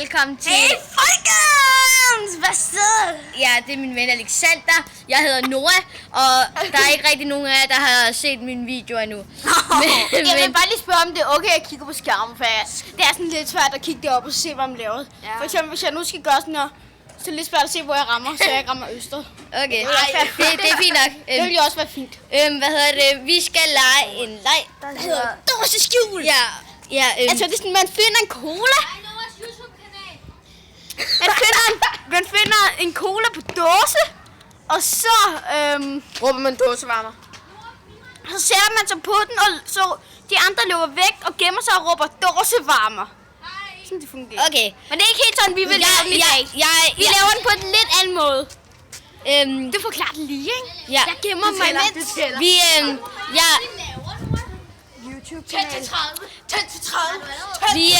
Velkommen til... Hey folkens! Hvad så? Ja, det er min ven Alexander. Jeg hedder Nora, og der er ikke rigtig nogen af jer, der har set min video endnu. Jeg vil bare lige spørge, om det er okay, at jeg kigger på skærmen, for det er sådan lidt svært at kigge derop og se, hvad man laver. Ja. For eksempel, hvis jeg nu skal gøre sådan her, så er det lidt svært at se, hvor jeg rammer, så jeg ikke rammer øster. Okay, det er fint nok. Det vil jo også være fint. Hvad hedder det? Vi skal lege en leg, Der hedder dåseskjul. Ja, Altså, det er sådan, man finder en cola. Man finder en cola på dåse, og så råber man dåsevarmer. så sætter man sig på den, og så de andre løber væk og gemmer sig og råber dåsevarmer. Sådan det fungerer. Okay. Men det er ikke helt sådan, vi vil lave den i dag. Vi laver den på en lidt anden måde. Det forklarer det lige, ikke? Ja. Jeg gemmer mig imens. Vi, YouTube-kanal. Tæt til 30. Vi,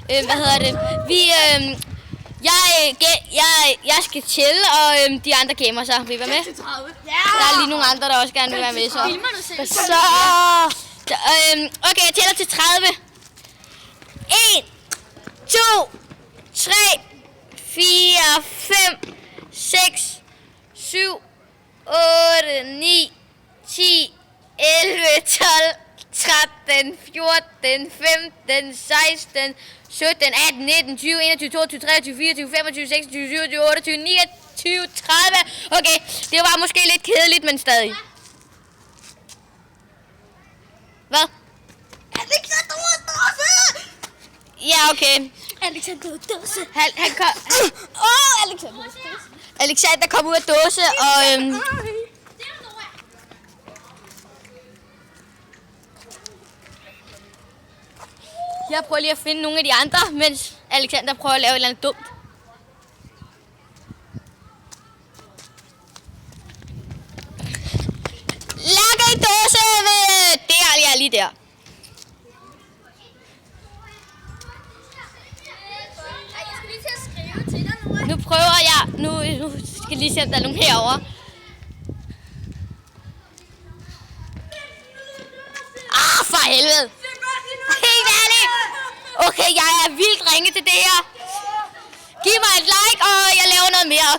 hvad hedder det? Vi, jeg skal chille, og de andre gemmer sig. Vil I være med? Der er lige nogle andre, der også gerne vil være med, så. Okay, jeg tæller til 30. 1, 2, 3, 4, 5, 6, 7, 8, 9, 10, 11, 12, 13, 14, 15, 16, 17, 18, 19, 20, 21, 22, 23, 24, 25, 26, 27, 28, 29, 30. Okay, det var måske lidt kedeligt, men stadig. Hvad? Alexander dåse! Ja, okay. Alexander dåse. Han kom... Alexander dåse. Alexander kom ud af dåse, og... Jeg prøver lige at finde nogle af de andre, mens Alexander prøver at lave et eller andet dumt. Lækker en dåse ved... Der, ja, lige der. Nu prøver jeg... Nu skal jeg lige se, om der er nogen herovre. For helvede! Helt ærligt! Okay, jeg er vildt ringe til det her. Giv mig et like, og jeg laver noget mere.